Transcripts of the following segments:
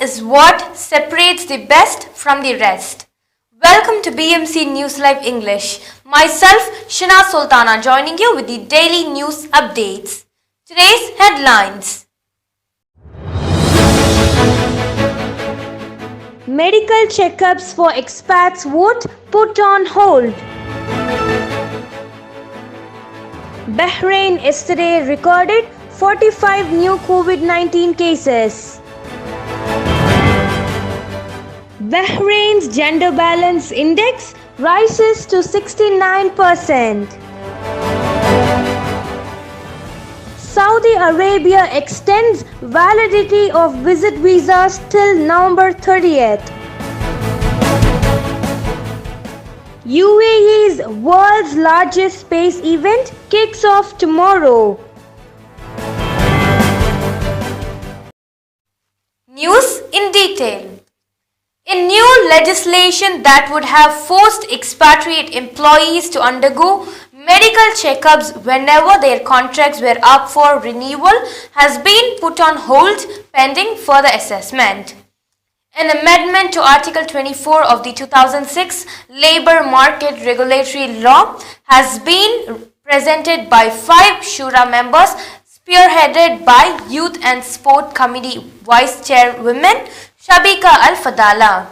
is what separates the best from the rest. Welcome to BMC News Live English. Myself, Shina Sultana, joining you with the daily news updates. Today's headlines. Medical checkups for expats vote put on hold. Bahrain yesterday recorded 45 new COVID-19 cases. Bahrain's gender balance index rises to 69%. Saudi Arabia extends validity of visit visas till November 30th. UAE's world's largest space event kicks off tomorrow. News in detail. A new legislation that would have forced expatriate employees to undergo medical checkups whenever their contracts were up for renewal has been put on hold pending further assessment. An amendment to Article 24 of the 2006 Labour Market Regulatory Law has been presented by 5 Shura members, spearheaded by Youth and Sport Committee Vice Chairwoman Shabika Al-Fadala.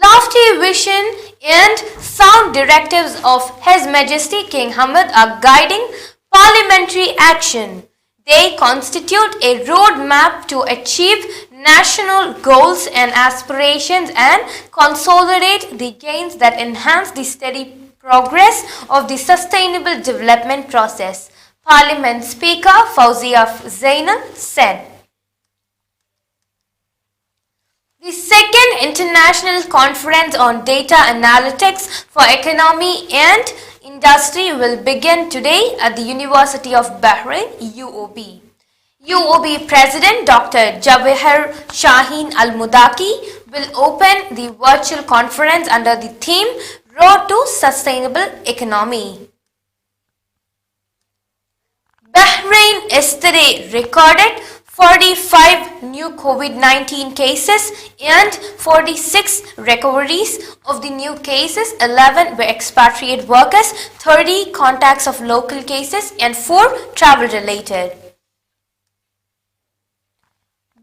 Lofty vision and sound directives of His Majesty King Hamad are guiding parliamentary action. They constitute a roadmap to achieve national goals and aspirations and consolidate the gains that enhance the steady progress of the sustainable development process, Parliament Speaker Fauzia Zainal said. The second International Conference on Data Analytics for Economy and Industry will begin today at the University of Bahrain, UOB. UOB President Dr. Jawahir Shaheen Al-Mudaki will open the virtual conference under the theme Road to Sustainable Economy. Bahrain yesterday recorded 45 new COVID-19 cases and 46 recoveries. Of the new cases, 11 were expatriate workers, 30 contacts of local cases and 4 travel related.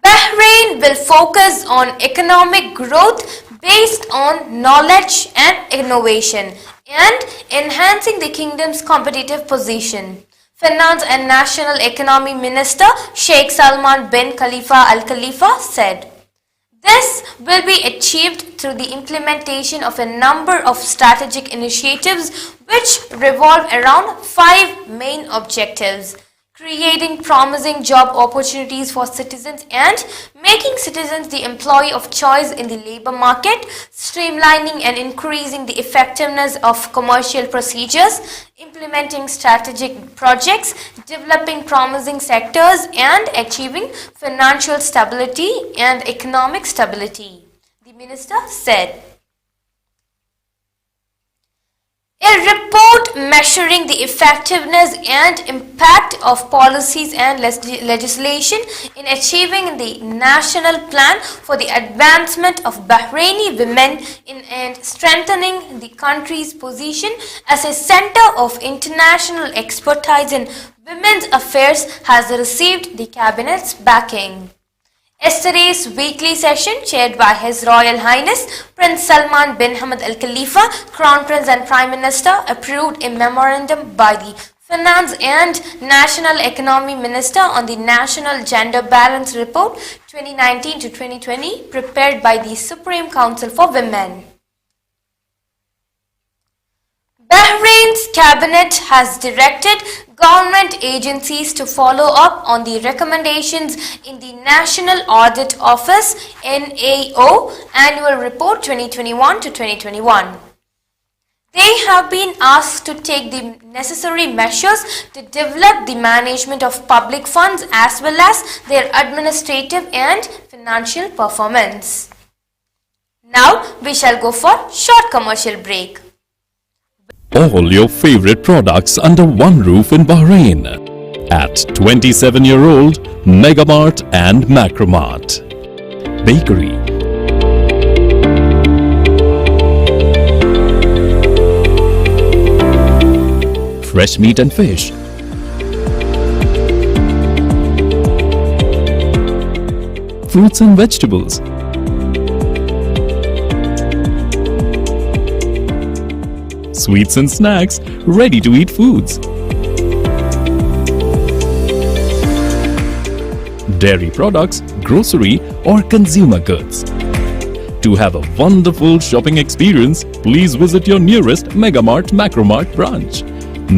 Bahrain will focus on economic growth based on knowledge and innovation and enhancing the kingdom's competitive position. Finance and National Economy Minister Sheikh Salman bin Khalifa Al Khalifa said. This will be achieved through the implementation of a number of strategic initiatives which revolve around 5 main objectives: creating promising job opportunities for citizens and making citizens the employee of choice in the labor market, streamlining and increasing the effectiveness of commercial procedures, implementing strategic projects, developing promising sectors, and achieving financial stability and economic stability, the minister said. A report measuring the effectiveness and impact of policies and legislation in achieving the national plan for the advancement of Bahraini women and strengthening the country's position as a center of international expertise in women's affairs has received the cabinet's backing. Yesterday's weekly session, chaired by His Royal Highness Prince Salman bin Hamad Al Khalifa, Crown Prince and Prime Minister, approved a memorandum by the Finance and National Economy Minister on the National Gender Balance Report 2019 to 2020, prepared by the Supreme Council for Women. Bahrain's cabinet has directed government agencies to follow up on the recommendations in the National Audit Office (NAO) Annual Report 2021 to 2021. They have been asked to take the necessary measures to develop the management of public funds as well as their administrative and financial performance. Now we shall go for short commercial break. All your favorite products under one roof in Bahrain. at 27-year-old Megamart and Macromart. Bakery, fresh meat and fish, fruits and vegetables, sweets and snacks, ready-to-eat foods, dairy products, grocery or consumer goods. To have a wonderful shopping experience, please visit your nearest Megamart Macromart branch.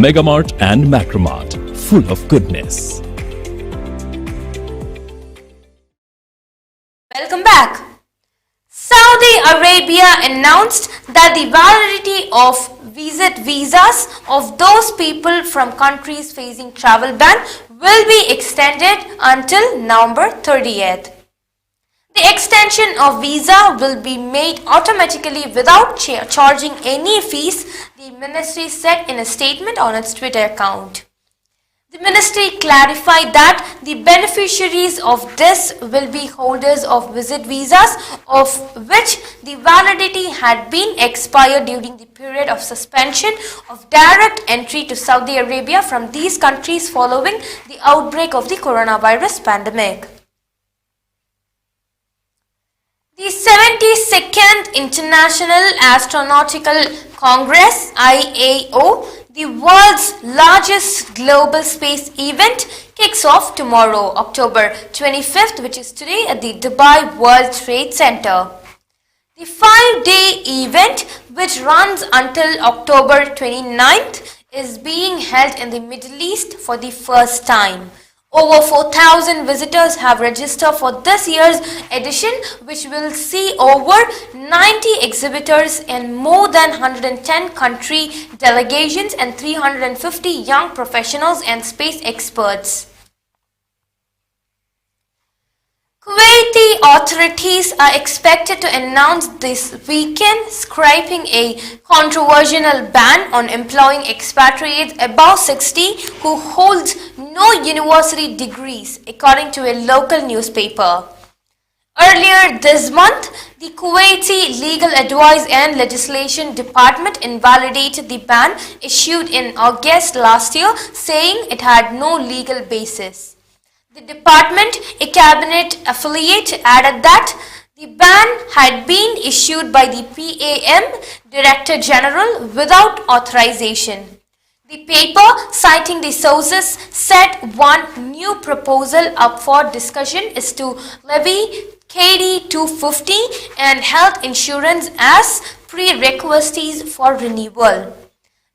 Megamart and Macromart, full of goodness. Welcome back. Saudi Arabia announced that the validity of visit visas of those people from countries facing travel ban will be extended until November 30th. The extension of visa will be made automatically without charging any fees, the ministry said in a statement on its Twitter account. The ministry clarified that the beneficiaries of this will be holders of visit visas of which the validity had been expired during the period of suspension of direct entry to Saudi Arabia from these countries following the outbreak of the coronavirus pandemic. The 72nd International Astronautical Congress (IAO), the world's largest global space event, kicks off tomorrow, October 25th, which is today, at the Dubai World Trade Center. The 5-day event, which runs until October 29th, is being held in the Middle East for the first time. Over 4,000 visitors have registered for this year's edition, which will see over 90 exhibitors and more than 110 country delegations and 350 young professionals and space experts. Kuwaiti authorities are expected to announce this weekend scrapping a controversial ban on employing expatriates above 60 who hold no university degrees, according to a local newspaper. Earlier this month, the Kuwaiti Legal Advice and Legislation Department invalidated the ban issued in August last year, saying it had no legal basis. The department, a cabinet affiliate, added that the ban had been issued by the PAM Director General without authorization. The paper, citing the sources, said one new proposal up for discussion is to levy KD 250 and health insurance as prerequisites for renewal.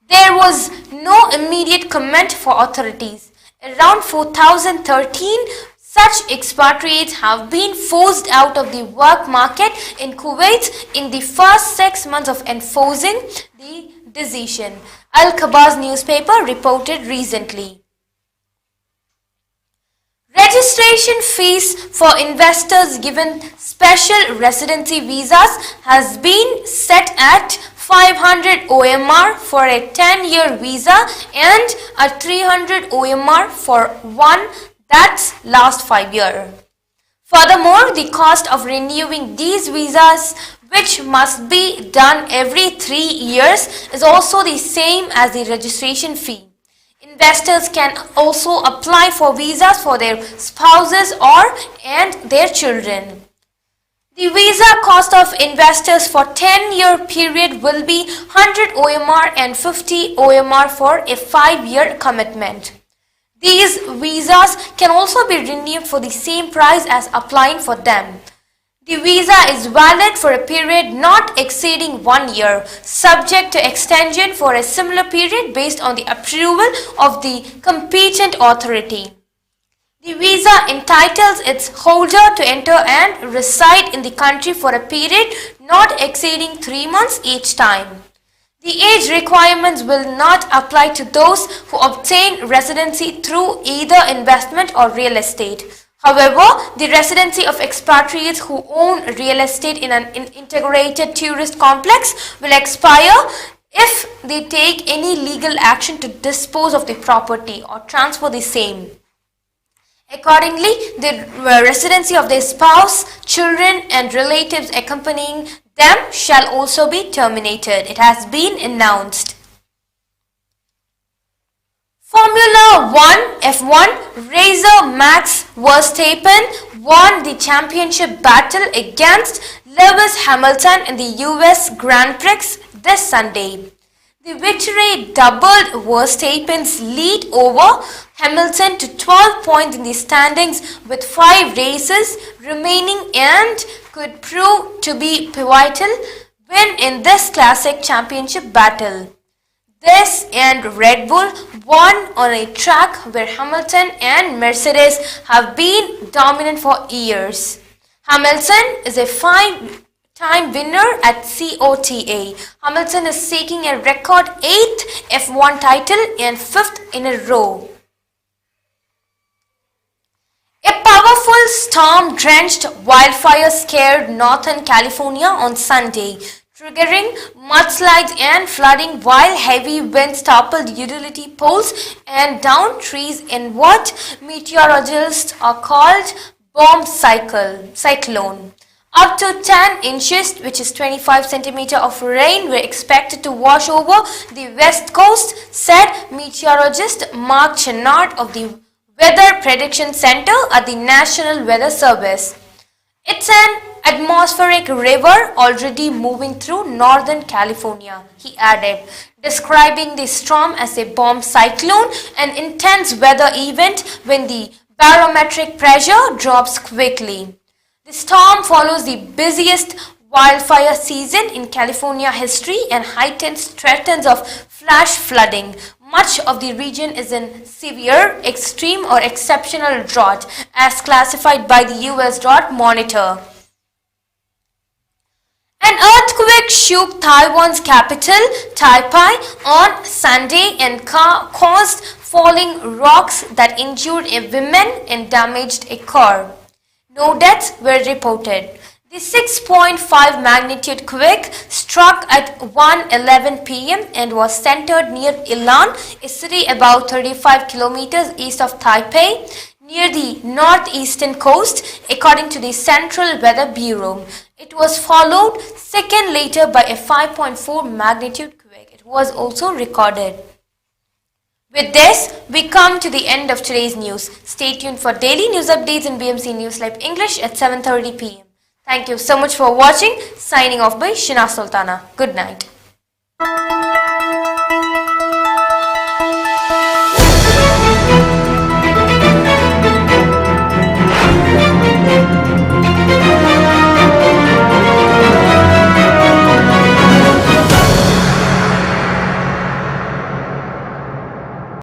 There was no immediate comment for authorities. Around 2013, such expatriates have been forced out of the work market in Kuwait in the first 6 months of enforcing the decision, Al-Khabaz newspaper reported recently. Registration fees for investors given special residency visas has been set at 500 OMR for a 10-year visa and a 300 OMR for one that lasts 5 years. Furthermore, the cost of renewing these visas, which must be done every 3 years, is also the same as the registration fee. Investors can also apply for visas for their spouses and their children. The visa cost of investors for 10-year period will be 100 OMR and 50 OMR for a 5-year commitment. These visas can also be renewed for the same price as applying for them. The visa is valid for a period not exceeding 1 year, subject to extension for a similar period based on the approval of the competent authority. The visa entitles its holder to enter and reside in the country for a period not exceeding 3 months each time. The age requirements will not apply to those who obtain residency through either investment or real estate. However, the residency of expatriates who own real estate in an integrated tourist complex will expire if they take any legal action to dispose of the property or transfer the same. Accordingly, the residency of their spouse, children and relatives accompanying them shall also be terminated. It has been announced. Formula 1 F1 Razor Max Verstappen won the championship battle against Lewis Hamilton in the US Grand Prix this Sunday. The victory doubled Verstappen's lead over Hamilton to 12 points in the standings with 5 races remaining and could prove to be pivotal win in this classic championship battle. This and Red Bull won on a track where Hamilton and Mercedes have been dominant for years. Hamilton is a 5-time winner at COTA. Hamilton is seeking a record 8th F1 title and 5th in a row. A powerful storm-drenched wildfire scared Northern California on Sunday, triggering mudslides and flooding while heavy winds toppled utility poles and downed trees in what meteorologists are called bomb cyclone. Up to 10 inches, which is 25 centimeters of rain, were expected to wash over the west coast, said meteorologist Mark Chenard of the Weather Prediction Center at the National Weather Service. It's an atmospheric river already moving through Northern California, he added, describing the storm as a bomb cyclone, an intense weather event when the barometric pressure drops quickly. The storm follows the busiest wildfire season in California history and heightens threats of flash flooding. Much of the region is in severe, extreme or exceptional drought as classified by the US Drought Monitor. An earthquake shook Taiwan's capital, Taipei, on Sunday and caused falling rocks that injured a woman and damaged a car. No deaths were reported. The 6.5 magnitude quake struck at 1:11 p.m. and was centered near Ilan, a city about 35 kilometers east of Taipei, near the northeastern coast, according to the Central Weather Bureau. It was followed second later by a 5.4 magnitude quake. It was also recorded. With this, we come to the end of today's news. Stay tuned for daily news updates in BMC News Live English at 7:30 p.m. Thank you so much for watching. Signing off by Shina Sultana. Good night.